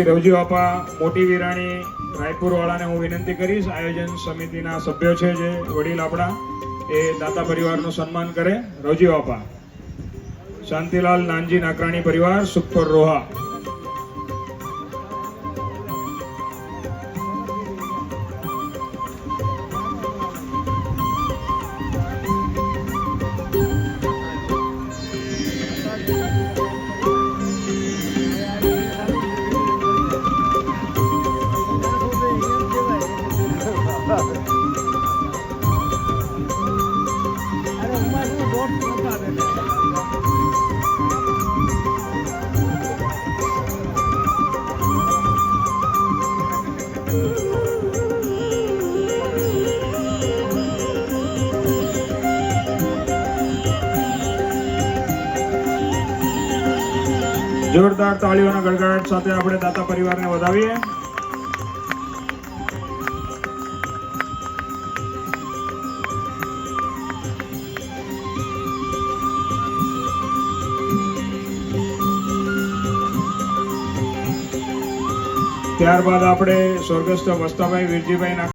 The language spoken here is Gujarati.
રવજી બાપા મોટી વિરાણી રાયપુર વાળાને હું વિનંતી કરીશ, આયોજન સમિતિના સભ્યો છે જે વડીલ આપણા, એ દાતા પરિવારનું સન્માન કરે. રવજી બાપા, શાંતિલાલ નાનજી નાકરાણી પરિવાર, સુખપર રોહા. જોરદાર તાળીઓના ગડગડાટ સાથે આપણે દાતા પરિવારને વધાવીએ. ત્યારબાદ આપણે સ્વર્ગસ્થ વસ્તાભાઈ વીરજીભાઈ